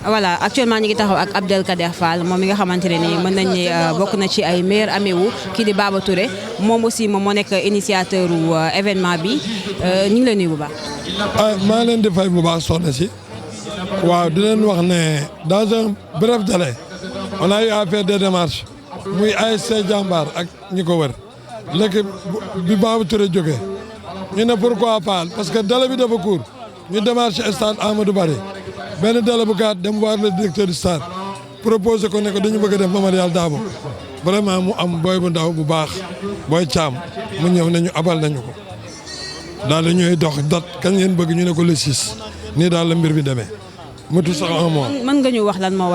voilà actuellement ñu ngi taxaw ak Abdelkader Fall moom mi nga xamante ne nii mën nañ ne bokk na ci ay meilleurs amis wu kii di Baba Touré moom aussi moom moo nekk initiateur wu événement bi ñu ngi lay nuyu bu baax. maa leen di fay bu baax soxna si waaw di leen wax ne dans un bref délai on a eu à faire des démarches muy ASC Jambar ak ñi ko wër léegi bi Baba Touré jógee ñu ne pourquoi pas parce que délai bi dafa court ñu démarche stade Amadou Barry benn délai bu gàtt dem voir le directeur du stade proposé ko ne ko dañu bëgg a def mémorial Dabo vraiment mu am booy bu ndaw bu baax booy caam mu ñëw nañu abal nañu ko daal di ñuy dox date kañ ngeen bëgg ñu ne ko le 6 nii daal la mbir bi demee mutu sax un mois. mën nga ñu wax lan moo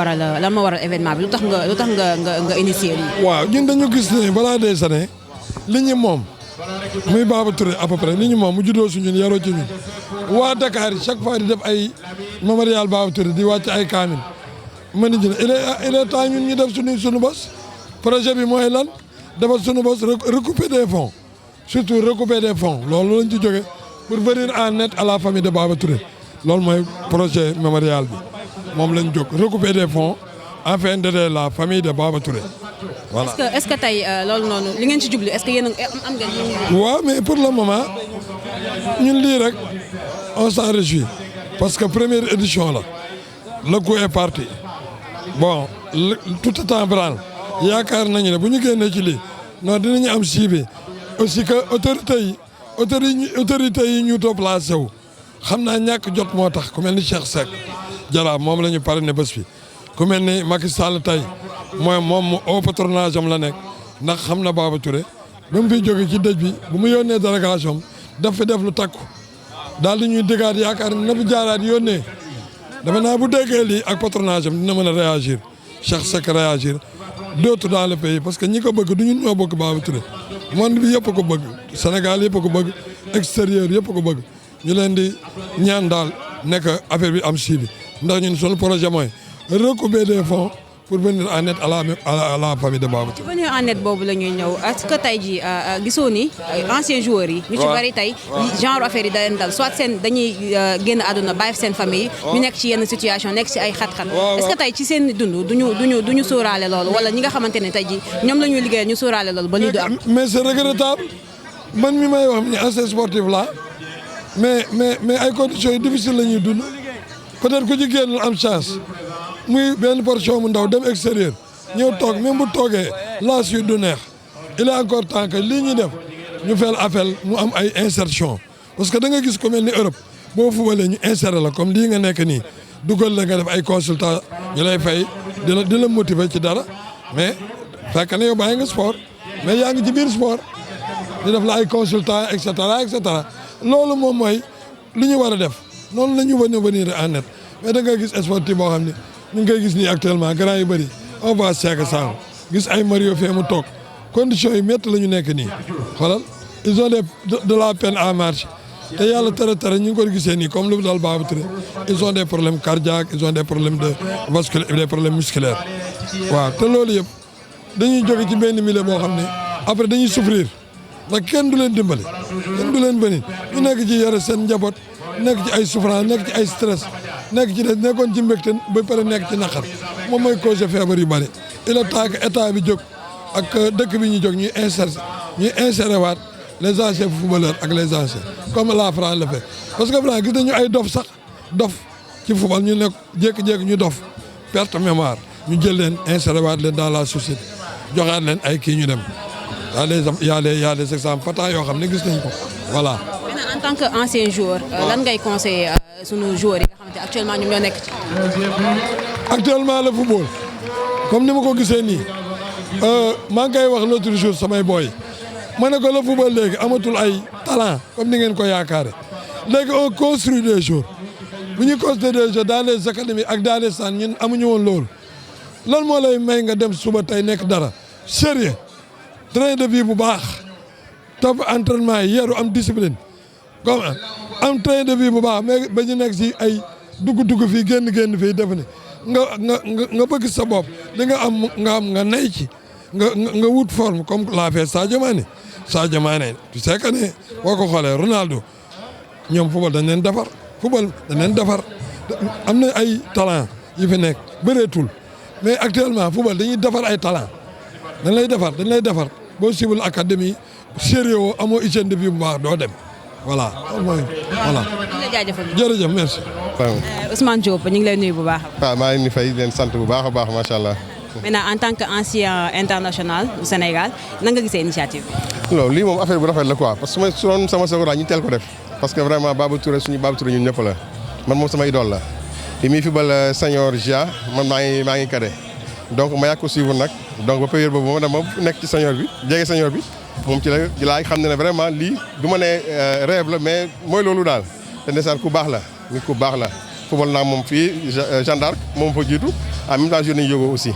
waral événement bi lu tax nga initié lii. waaw ñun dañu gis ne balaa des années li ñu moom muy Baba Touré à peu près li ñu moom mu juddoo su ñun yaroo ci ñun waa Dakar yi chaque fois di def ay mémorial Baba Touré di wàcc ay kaamil ma ni il est temps ñun ñu def suñu bos projet bi mooy lan defal suñu bos recouper des fonds surtout recouper des fonds loolu lañ ci jóge pour venir en aide à la famille de Baba Touré loolu mooy projet mémorial bi moom lañ jóg recouper des fonds afin d'aider la famille de Baba Touré voilà. est-ce que tey loolu noonu li ngeen ci jublu est-ce que yéen am ngeen. waaw mais pour le moment ñun lii rek on s'en réjouit parce que première édition la le coup est parti bon tout est en branle yaakaar nañu ne bu ñu génnee ci lii non dinañu am suivi aussi que autorités yi ñu topp placé wu xam naa ñàkk jot moo tax ku mel ni Cheikh Seck Jalla moom la ñu parrainé bés bi ku mel ni Macky Sall tey moom au patronage am la nekk ndax xam na Baba Touré ba mu fiy jóge ci dëj bi bu mu yónnee délégation daf fi def lu takku daal di ñuy déggaat yaakaar na fi jaaraat yónnee dafa naa bu déggee lii ak patronage am dina mën a réagir Cheikh Seck réagir d'autres dans le pays parce que ñi ko bëgg du ñun ñoo bëgg Baba Touré monde bi yëpp ko bëgg Sénégal yëpp ko bëgg extérieur yëpp ko bëgg ñu leen di ñaan daal nekk affaire bi am suivi ndax ñun suñu projet mooy recouper des fonds pour venir en aide à la famille de Baba Touré. venir en aide boobu la ñuy ñëw est-ce que tey jii gisoo ni anciens joueurs yi. ñu ci bari tey genre affaire yi da leen dal soit seen dañuy génn àdduna bàyyi seen famille ñu nekk ci yenn situation nekk ci ay xat-xat. est-ce que tey ci seen dund duñu sóoraale loolu wala ñi nga xamante ne tey jii ñoom la ñuy liggéey ñu sóoraale loolu ba lii du am. mais c'est regrettable man mi may wax ni ancien sportif la mais ay conditions yu difficiles la ñuy dund peut-être ku ci génn am chance. muy benn portion mu ndaw dem extérieur ñëw toog même bu toogee la suite du neex il est encore temps que lii ñuy def ñu fel appel mu am ay insertion parce que da nga gis ko mel ni Europe boo fubalee ñu insérer la comme lii nga nekk nii dugal la nga def ay consultant ñu lay fay di la motiver ci dara mais fekk na yow bàyyi nga sport mais yaa ngi ci biir sport di def la ay consultant et cetera loolu moom mooy li ñu war a def noonu la ñu venir en aide mais da nga gis sportif boo xam ne ñu ngi koy gis nii actuellement grand yu bëri on va seeka sang gis ay Mario fee mu toog conditions yi métti la ñu nekk nii xoolal ils ont de la peine à marcher te yàlla tere ñu ngi ko gisee nii comme lu dal Baba Touré ils ont des problèmes cardiaques ils ont des problèmes des problèmes musculaires waaw te loolu yëpp dañuy jóge ci benn milieu boo xam ne après dañuy souffrir ndax kenn du leen dimbali kenn du leen bëni ñu nekk ci yore seen njaboot nekk ci ay souffrance nekk ci ay stress nekk ci nekkoon ci mbégte ba pare nekk ci naqar moom mooy cause feebar yu bëri il est temps que état bi jóg ak dëkk bi ñu jóg ñuy insérer waat les anciens footballeurs ak les anciens comme la France le fait parce que France gis nañu ay dof ci football ñu nekk jékki-jékki ñu dof perte mémoire ñu jël leen insérer waat leen dans la société joxaat leen ay kii ñu dem y a des exemples fatals yoo xam ne gis nañ ko voilà. en tant que ancien joueur lan ngay conseiller sunu joueurs yi nga xamante actuellement ñoom ñoo nekk ci. actuellement le football comme ni ma ko gisee nii maa ngi koy wax l'autre jour samay boy ma ne ko le football léegi amatul ay talent comme ni ngeen ko yaakaare léegi on construit des joueurs bu ñu construire des joueurs dans les académies ak dans les centres ñun amuñu woon loolu lan moo lay may nga dem suba tey nekk dara sérieux train de vie bu baax topp entraînement yi yeeru am discipline comme am train de vie bu baax mais ba ñu nekk si ay dugg fii génn fii def ni nga bëgg sa bopp li nga nay ci nga wut forme comme l'a fait Sadio Mané tu sais que ne boo ko xoolee Ronaldo ñoom football dañ leen defar am na ay talent yi fi nekk bëreetul mais actuellement football dañuy defar ay talent dañ lay defar boo suivre académie sérieux woo amoo hygiène de vie bu baax doo dem voilà mooy voilà. jërëjëf merci. Ousmane Diop ñu ngi lay nuyu bu baax. waaw maa ngi leen di fay leen sant bu baax a baax macha allah. maintenant en tant que ancien international du Sénégal nan nga gisee initiative bi. non lii moom affaire bu rafet la quoi parce que su doon sama secondaire ñu teel ko def parce que vraiment Baba Touré suñu Baba Touré ñun ñëpp la man moom sama idole la bi muy football senior Gia man maa ngi cadet donc ma yàgg ko suivre nag donc ba période boobu ma nekk ci senior bi jege senior bi moom ci laa xam ne vraiment lii du ma ne rêve la mais mooy loolu daal te ndeysaan ku baax la nit ku baax la football naa moom fii Jeanne d'Arc moom fa jiitu en même temps journée ñu yóbbu aussi.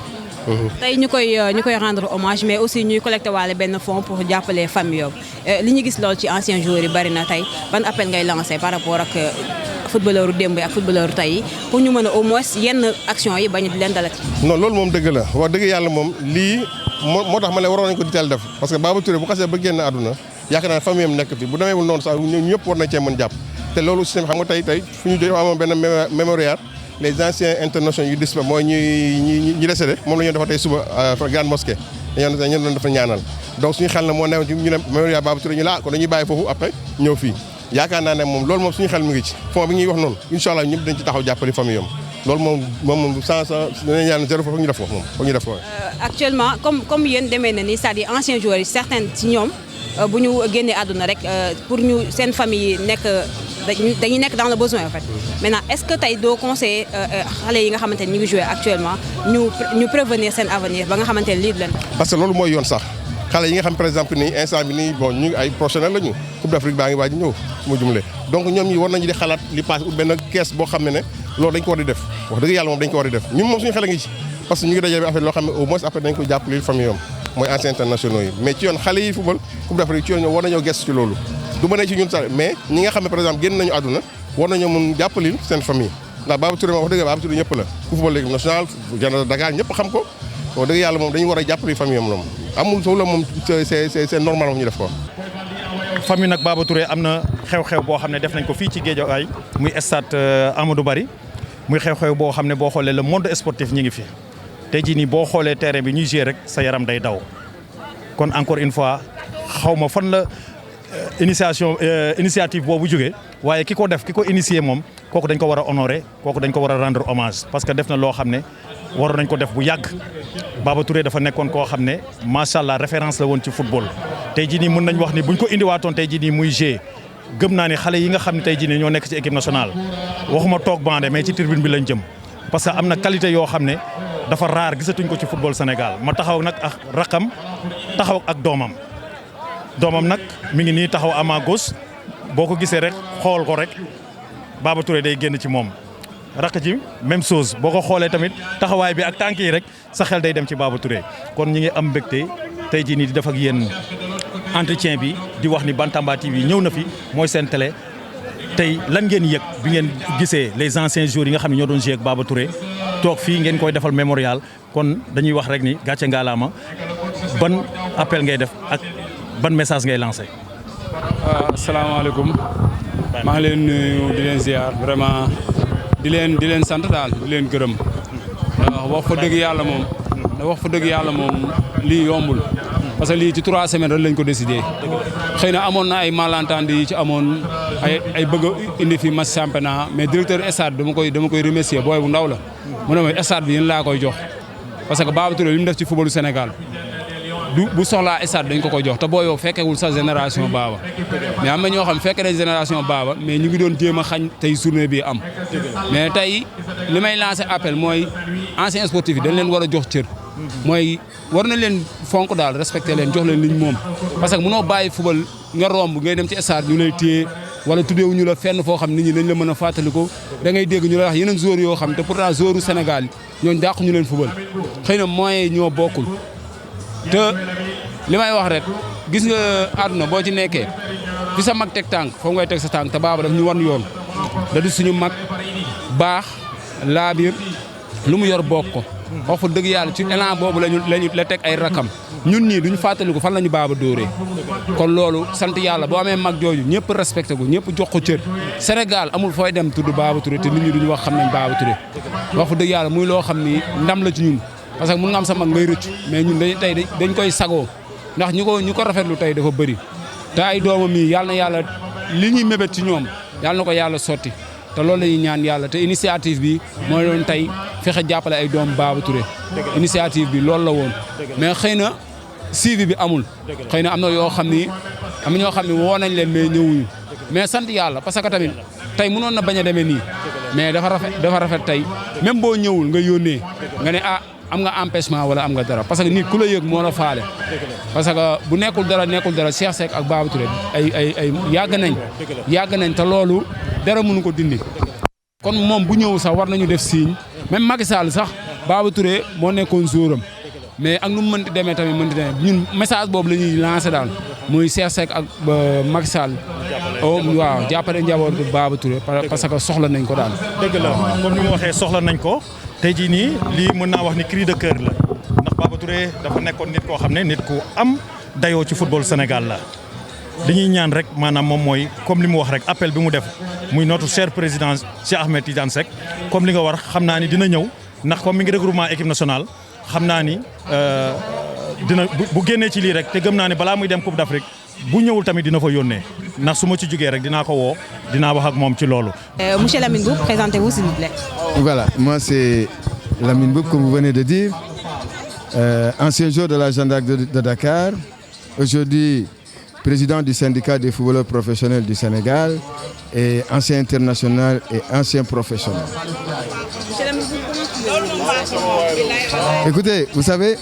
tey ñu koy rendre hommage mais aussi ñuy collecté waale benn fonds pour jàppale famille yooyu li ñu gis lool ci anciens joueurs yi bari na tey ban appel ngay lancé par rapport ak footballeur démb ak footballeur tey yi pour ñu mën a au moins yenn action yi bañ di leen dalati. non loolu moom dëgg la wax dëgg yàlla moom lii moo tax ma ne waroon nañu ko di teel def parce que Baba Touré bu xasee ba génn àdduna yaakaar naa famille am nekk fi bu demeewul noonu sax ñëpp war nañ cee mën jàpp te loolu système xam nga tey fu ñu amoon benn mémorial les anciens internationaux yu dispa mooy ñi décédé moom la ñu defa tey suba grande mosquée dañoo doon dafa ñaanal donc suñu xel na moo newoon ci ñu ne mémorial Baba Touré ñu la kon dañuy bàyyi foofu après ñëw fii yaakaar naa ne moom loolu moom suñu xel mu ngi ci fond bi ñuy wax noonu incha allah ñëpp dañ ci taxaw jàppale famille am loolu moom sans danañ ñaan zéro foog ñu def ko moom foog ñu def ko. actuellement comme yéen demee na ni c'est-à-dire anciens joueurs yi certains ci ñoom bu ñu génnee àdduna rek pour ñu seen famille yi nekk dañuy nekk dans le besoin en fait maintenant est-ce que tey doo conseiller xale yi nga xamante ne ñu ngi jouer actuellement ñu prévenir seen avenir ba nga xamante ne lii du leen. parce que loolu mooy yoon sax xale yi nga xam par exemple nii instant bi nii bon ñu ay professionnels la ñu Coupe d'Afrique baa ngi waaj ñëw su ma jumlee donc ñoom ñi war nañu di xalaat li passe benn kees boo xam ne loolu dañ ko war di def wax dëgg yàlla moom dañ ko war di def ñun moom suñu xel a ngi ci parce que ñu ngi dajale affaire loo xam ne au moins après dañ ko jàppale famille am mooy anciens internationaux yi mais ci yoon xale yi football Coupe d'Afrique ci yoon ñoom war nañoo gëstu ci loolu du ma ne ci ñun sax mais ñi nga xam ne par exemple génn nañu àdduna war nañoo mun jàppalil seen famille ndax Baba Touré moom wax dëgg Baba Touré ñëpp la ku football équipe nationale Jeanne Dakar ñëpp xam ko wax dëgg yàlla moom dañu war a jàppale famille am moom amul solo moom c'est normal moom ñu def ko. famille nag Baba Touré am na xew-xew boo xam ne def nañ ko fii ci Guédiawaye muy stade Amadou Barry muy xew-xew boo xam ne boo xoolee le monde sportif ñi ngi fi tey jii nii boo xoolee terrain bi ñuy jouer rek sa yaram day daw kon encore une fois xaw ma fan la initiative boobu jógee waaye ki ko initier moom kooku dañ ko war a honorer kooku dañ ko war a rendre hommage parce que def na loo xam ne waroon nañ ko def bu yàgg Baba Touré dafa nekkoon koo xam ne macha allah référence la woon ci football tey jii nii mën nañ wax ni buñ ko indiwaatoon tey jii nii muy jouer gëm naa ne xale yi nga xam ne tey jii nii ñoo nekk ci équipe nationale waxuma toog bande mais ci tribune bi lañ jëm parce que am na qualité yoo xam ne dafa raar gisatuñ ko ci football Sénégal ma taxaw nag ak rakam taxaw ak doomam nag mi ngi nii taxaw à ma gauche boo ko gisee rek xool ko rek Baba Touré day génn ci moom rakk ci même chose boo ko xoolee tamit taxawaay bi ak tànk yi rek sa xel day dem ci Baba Touré kon ñi ngi am mbégte tey jii nii di def ak yéen entretien bi di wax ni Bantamba TV ñëw na fi mooy seen télé tey lan ngeen yëg bi ngeen gisee les anciens joueurs yi nga xam ne ñoo doon jouer ak Baba Touré toog fii ngeen koy defal mémorial kon dañuy wax rek ni gàcce ngaalaama ban appel ngay def ak ban message ngay lancé. asalaamaaleykum maa ngi leen nuyu di leen ziar vraiment di leen sant daal di leen gërëm wax fa dëgg yàlla moom lii yombul parce que lii ci 3 semaines rek lañ ko décidé xëy na amoon na ay malentendu yi ci amoon ay bëgg a indi fi match championnat mais directeur stade dama koy remercier booy bu ndaw la mu ne ma stade bi yéen laa koy jox parce que Baba Touré li mu def ci footballu Sénégal bu soxlaa stade dañ ko koy jox te boo yow fekkewul sa génération Baba mais am na ñoo xam fekke nañ génération Baba mais ñu ngi doon jéem a xañ tey journée bi am mais tey li may lancer appel mooy anciens sportifs yi dañ leen war a jox cër mooy war na leen fonk daal respecté leen jox leen liñ moom parce que mënoo bàyyi football nga romb ngay dem ci stade ñu lay téye wala tuddeewuñu la fenn foo xam nit ñi dañ la mën a fàttaliku da ngay dégg ñu lay wax yeneen joueurs yoo xam te pourtant joueurs Sénégal yi ñooñu dàqu ñu leen football xëy na moyens yi ñoo bokkul te li may wax rek gis nga àdduna boo ci nekkee fi sa mag teg tànk foofu ngay teg sa tànk te Baba daf ñu wan yoon da di suñu mag baax laabir lu mu yor bokk ko wax fa dëgg yàlla ci élan boobu la teg ay rakam ñun ñii duñu fàttaliku fan la ñu Baba dóoree kon loolu sant yàlla boo amee mag jooju ñëpp respecté ko ñëpp jox ko cër Sénégal amul fooy dem tudd Baba Touré te nit ñi duñu wax xam nañ Baba Touré wax fa dëgg yàlla muy loo xam ni ndam la ci ñun parce que mun nga am sa mag ngay rëccu mais ñun dañ koy sagoo ndax ñu ko rafetlu tey dafa bëri te ay doomam yi yàlla na yàlla li ñuy mébét ci ñoom yàlla na ko yàlla sotti te loolu la ñuy ñaan yàlla te initiative bi mooy doon tey fexe jàppale ay doom Baba Touré initiative bi loolu la woon mais xëy na suivi bi amul xëy na am na yoo xam ni am na ñoo xam ne woo nañ leen mais ñëwuñu mais sant yàlla parce que tamit tey mënoon na bañ a demee nii mais dafa rafet tey même boo ñëwul nga yónnee nga ne am nga empêchement wala am nga dara parce que nit ku la yëg moo la faale parce que bu nekkul dara Cheikh Seck ak Baba Touré ay yàgg nañ te loolu dara mënu ko dindi kon moom bu ñëw sax war nañu def signe même Macky Sall sax Baba Touré moo nekkoon jouram mais ak nu mu mënti demee tamit ñun message boobu la ñuy lancé daal muy Cheikh Seck ak Macky Sall waaw jàppale njabootu Baba Touré parce que soxla nañ ko daal. dëgg la comme ni ma waxee soxla nañ ko tey jii nii lii mën naa wax ni cri de cœur la ndax Baba Touré dafa nekkoon nit koo xam ne nit ku am dayoo ci football Sénégal la. li ñuy ñaan rek maanaam moom mooy comme li mu wax rek appel bi mu def muy notre cher président Cheikh Ahmed Tidiane Seck comme li nga war xam naa ni dina ñëw ndax comme mi ngi regroupement équipe nationale xam naa ni dina bu génnee ci lii rek te gëm naa ne balaa muy dem Coupe d'Afrique bu ñëwul tamit dina fa yónnee ndax su ma ci jógee rek dinaa ko woo dinaa wax ak moom ci loolu. Monsieur Lamine Mboup, présentez-vous s'il vous plaît. Voilà, moi c'est Lamine Mboup, comme vous venez de dire, ancien joueur de la Jeanne de Dakar, aujourd'hui président du syndicat des footballeurs professionnels du Sénégal et ancien international et ancien professionnel. Écoutez, vous savez,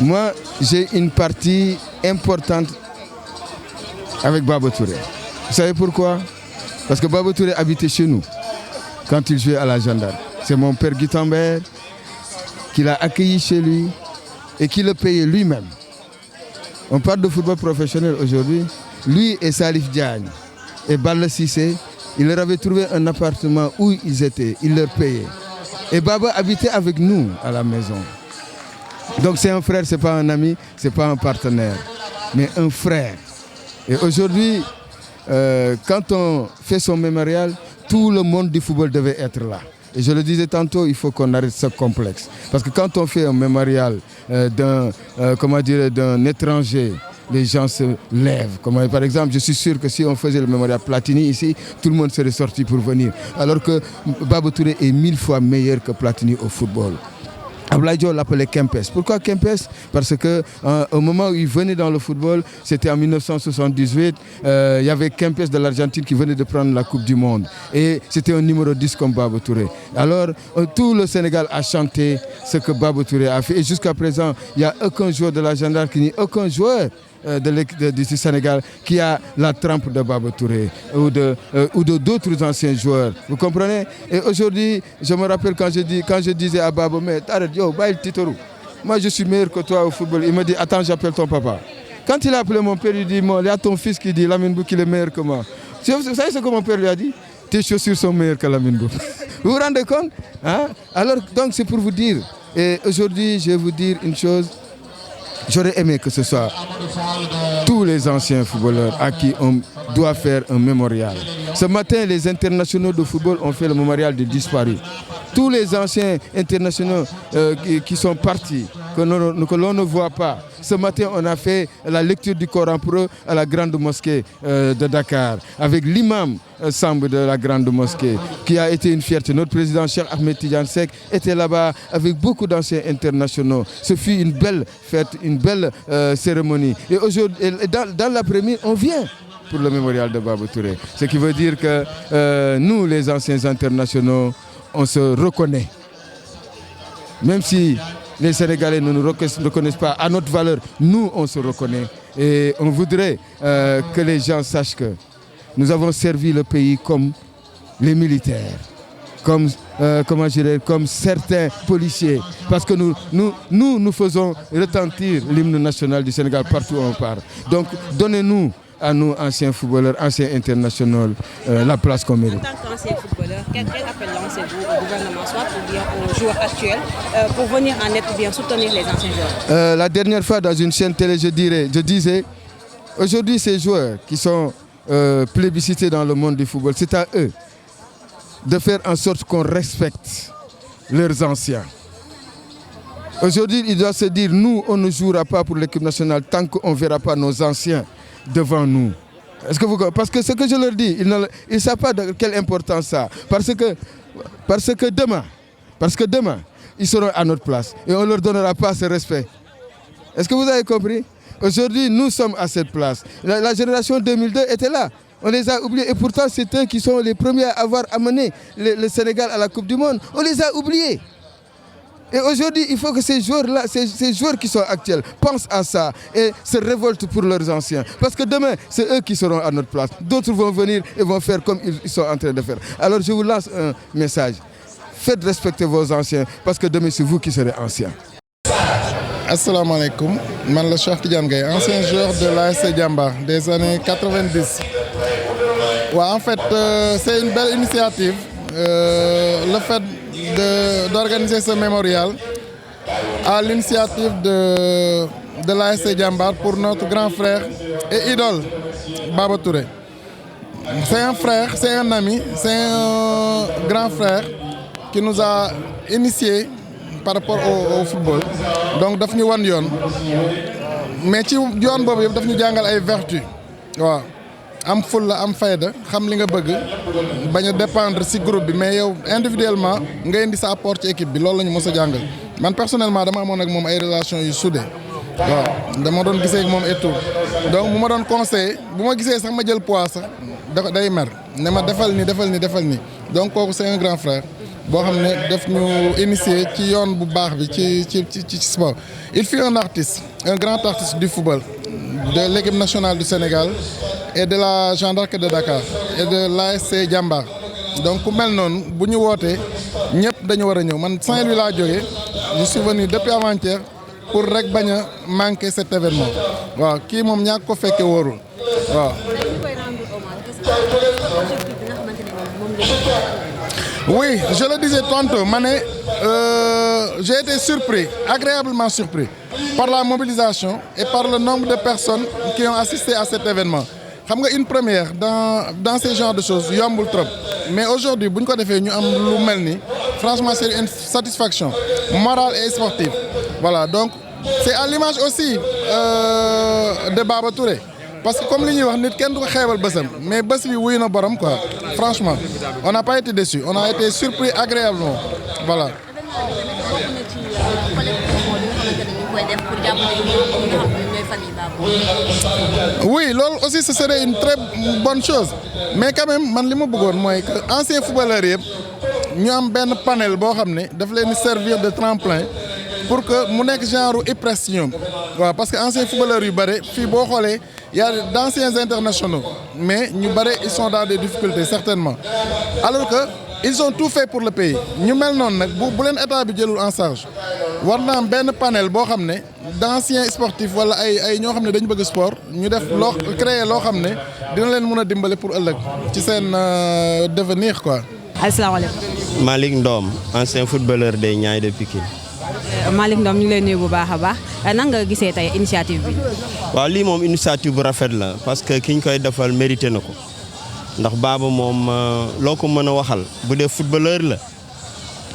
moi j'ai une partie importante avec Baba Touré. Vous savez pourquoi? Parce que Baba Touré habitait chez nous quand il jouait à la gendarme. C'est mon père Guitambert qui l'a accueilli chez lui et qui le payait lui-même. On parle de football professionnel aujourd'hui. Lui et Salif Diagne et Balla Cissé, ils leur avaient trouvé un appartement où ils étaient. Ils leur payaient. Et Baba habitait avec nous à la maison. Donc c'est un frère, c'est pas un ami, c'est pas un partenaire, mais un frère. Et aujourd'hui, quand on fait son mémorial, tout le monde du football devait être là. Et je le disais tantôt, il faut qu'on arrête ce complexe. Parce que quand on fait un mémorial d'un étranger, les gens se lèvent. Comme, par exemple, je suis sûr que si on faisait le mémorial Platini ici, tout le monde serait sorti pour venir. Alors que Baba Touré est 1000 fois meilleur que Platini au football. Ablaye Diop l'appelait Kempes. Pourquoi Kempes? Parce qu'au moment où il venait dans le football, c'était en 1978, il y avait Kempes de l'Argentine qui venait de prendre la Coupe du Monde. Et c'était un numéro 10 comme Baba Touré. Alors, tout le Sénégal a chanté ce que Baba Touré a fait. Et jusqu'à présent, il n'y a aucun joueur de la gendarme, aucun joueur du Sénégal qui a la trempe de Baba Touré ou d'autres anciens joueurs. Vous comprenez? Et aujourd'hui, je me rappelle quand je disais à Baba, mais arrête, yo, bail Titoru. Moi, je suis meilleur que toi au football. Il me dit, attends, j'appelle ton papa. Quand il a appelé mon père, il dit, il y a ton fils qui dit, Lamine Mboup, qu'il est meilleur que moi. Vous savez ce que mon père lui a dit? Tes chaussures sont meilleures que Lamine Mboup. Vous vous rendez compte? Hein? Alors, donc, c'est pour vous dire. Et aujourd'hui, je vais vous dire une chose. J'aurais aimé que ce soit tous les anciens footballeurs à qui on doit faire un mémorial. Ce matin, les internationaux de football ont fait le mémorial des disparus. Tous les anciens internationaux qui sont partis, que l'on ne voit pas. Ce matin, on a fait la lecture du Coran pour eux à la grande mosquée de Dakar, avec l'imam Samb de la grande mosquée, qui a été une fierté. Notre président Cheikh Ahmed Tidiane Seck était là-bas avec beaucoup d'anciens internationaux. Ce fut une belle fête, une belle cérémonie. Et aujourd'hui, dans l'après-midi, on vient pour le mémorial de Baba Touré. Ce qui veut dire que nous, les anciens internationaux, on se reconnaît. Même si les Sénégalais ne nous reconnaissent pas à notre valeur, nous, on se reconnaît. Et on voudrait que les gens sachent que nous avons servi le pays comme les militaires, comme certains policiers. Parce que nous faisons retentir l'hymne national du Sénégal partout où on part. Donc, donnez-nous à nous, anciens footballeurs, anciens internationaux, la place qu'on mérite. En tant qu'ancien footballeur, quel appel lancez-vous au gouvernement, soit ou bien aux joueurs actuels, pour venir en aide ou bien soutenir les anciens joueurs? La dernière fois, dans une chaîne télé, je disais, aujourd'hui, ces joueurs qui sont plébiscités dans le monde du football, c'est à eux de faire en sorte qu'on respecte leurs anciens. Aujourd'hui, ils doivent se dire, nous, on ne jouera pas pour l'équipe nationale tant qu'on ne verra pas nos anciens devant nous. Est-ce que vous... Parce que ce que je leur dis, ils ne savent pas de quelle importance ça a. Parce que demain, ils seront à notre place et on ne leur donnera pas ce respect. Est-ce que vous avez compris? Aujourd'hui, nous sommes à cette place. La génération 2002 était là. On les a oubliés et pourtant c'est eux qui sont les premiers à avoir amené le Sénégal à la Coupe du Monde. On les a oubliés. Et aujourd'hui, il faut que ces joueurs-là, ces joueurs qui sont actuels, pensent à ça et se révoltent pour leurs anciens. Parce que demain, c'est eux qui seront à notre place. D'autres vont venir et vont faire comme ils sont en train de faire. Alors je vous lance un message. Faites respecter vos anciens parce que demain, c'est vous qui serez anciens. Assalamu alaikum, je suis Cheikh Tidiane Gaye, ancien joueur de l'ASC Jambar des années 90. Ouais, en fait, c'est une belle initiative, le fait d'organiser ce mémorial à l'initiative de l'ASC Jambar pour notre grand frère et idole, Baba Touré. C'est un frère, c'est un ami, c'est un grand frère qui nous a initiés par rapport au football. Donc daf ñu wan yoon mais ci yoon boobu yëpp daf ñu jàngal ay vertu waaw am fulla am fayda xam li nga bëgg bañ a dépendre ci groupe bi mais yow individuellement nga indi sa apport ci équipe bi loolu la ñu mos a jàngal man personnellement dama amoon ak moom ay relations yu soudées waaw dama doon gisee ak moom et tout donc bu ma doon conseillé bu ma gisee sax ma jël poids sax day mer ne ma defal ni donc kooku c'est un grand frère boo xam ne daf ñu initié ci yoon bu baax bi ci sport. Il fut un artiste, un grand artiste du football, de l'équipe nationale du Sénégal et de la Jeanne d'Arc de Dakar et de l'ASC Jambar. Donc ku mel noonu bu ñu wootee ñëpp dañu war a ñëw man Saint-Louis laa jógee je suis venu depuis avant-hier pour rek bañ a manquer cet événement waaw kii moom ñàkk ko fekke wóorul waaw. Oui, je le disais tantôt, j'ai été surpris, agréablement surpris par la mobilisation et par le nombre de personnes qui ont assisté à cet événement. Une première dans ce genre de choses, yombul trop. Mais aujourd'hui, si nous avons franchement, c'est une satisfaction morale et sportive. Voilà, donc c'est à l'image aussi de Baba Touré. Parce que comme li wax nit kenn du ko xeebal bësam mais bés bi wuyu na borom quoi franchement on n'a pas été déçus on a été surpris agréablement voilà. Oui loolu aussi ce serait une très bonne chose mais quand même man li ma bëggoon mooy que anciens footballeurs yëpp ñu am benn panel boo xam ne daf leen servir de tremplin pour que mu nekk genre IPRES ñoom waaw parce que anciens footballeurs yu bëri fii boo xoolee il y a d'anciens internationaux mais ñu bëri ils sont dans des difficultés certainement alors que ils ont tout fait pour le pays ñu mel noonu nag bu leen état bi jëlul en charge war na am benn panel boo xam ne d'anciens sportifs wala ay ñoo xam ne dañu bëgg sport ñu def loo créer loo xam ne dina leen mën a dimbale pour ëllëg ci seen devenir quoi. asalaamaaleykum. Malick Ndom ancien footballeur des Niayes de Pikine. Malick Ndom ñu ngi lay nuyu bu baax a baax nan nga gisee tey initiative bi. waaw lii moom initiative bu rafet la parce que ki ñu koy defal mérité na ko ndax Baba moom loo ko mën a waxal bu dee footballeur la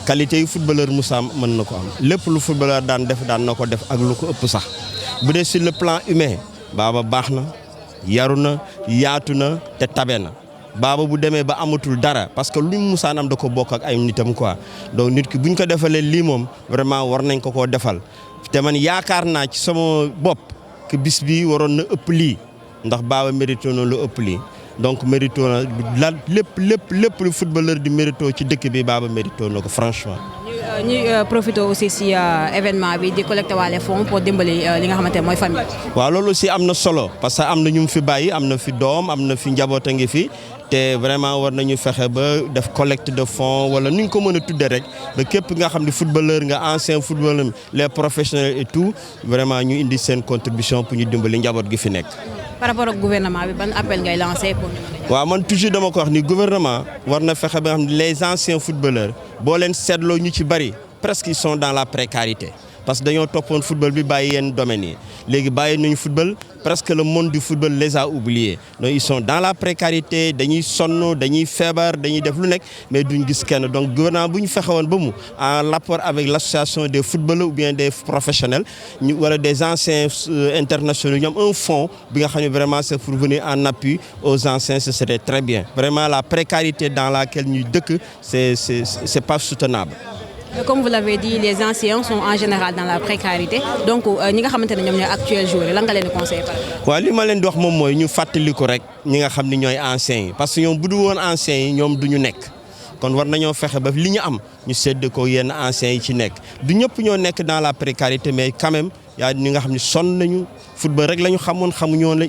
qualité yu footballeur Moussa mën na ko am lépp lu footballeur daan na ko def ak lu ko ëpp sax bu dee sur le plan humain Baba baax na yaru na yaatu na te tabe na. Baba bu demee ba amatul dara parce que lu Moussa am da ko bokk ak ay nitam quoi donc nit ki bu ñu ko defalee lii moom vraiment war nañ ko koo defal te man yaakaar naa ci sama bopp que bis bi waroon na ëpp lii ndax Baba mérito na lu ëpp lii donc mérito na la lépp lu footballeur di mérito ci dëkk bi Baba mérito na ko franchement. ñuy profité aussi si événement bi di collecté waale fonds pour dimbali li nga xamante ne mooy famille. waaw loolu aussi am na solo parce que am na ñu mu fi bàyyi am na fi doom am na fi njaboot a ngi fi. te vraiment war nañu fexe ba def collecte de fonds wala nu ñu ko mën a tuddee rek ba képp nga xam ne footballeur nga ancien footballeur les professionnels et tout vraiment ñu indi seen contribution pour ñu dimbali njaboot gi fi nekk. par rapport au gouvernement bi ban appel ngay lancé pour ñu mën a. waaw man toujours dama ko wax ni gouvernement war na fexe ba nga xam ne les anciens footballeurs boo leen seetloo ñu ci bari presque ils sont dans la précarité parce que dañoo toppoon football bi bàyyi yenn domaines yi léegi bàyyi nañu football presque le monde du football les a oubliés donc ils sont dans la précarité dañuy sonn dañuy feebar dañuy def lu nekk mais duñ gis kenn donc gouvernement bu ñu fexe woon ba mu en rapport avec l'association des footballeurs ou bien des professionnels ñu wala des anciens internationaux ñu am un fonds bi nga xam ne vraiment c'est pour venir en appui aux anciens ce serait très bien vraiment la précarité dans laquelle ñuy dëkk c'est pas soutenable. Comme vous l'avez dit, les anciens sont en général dans la précarité. Donc, ñi nga xamante ne ñoom ñooy actuels joueurs lan nga leen di conseiller par exemple. waaw li ma leen di wax moom mooy ñu fàttali ko rek ñi nga xam ne ñooy anciens yi parce que ñoom bu du woon anciens yi ñoom du ñu nekk kon war nañoo fexe ba li ñu am ñu sédd ko yenn anciens yi ci nekk du ñëpp ñoo nekk dans la précarité mais quand même yaa ñi nga xam ne sonn nañu football rek la ñu xamoon xamuñu woon la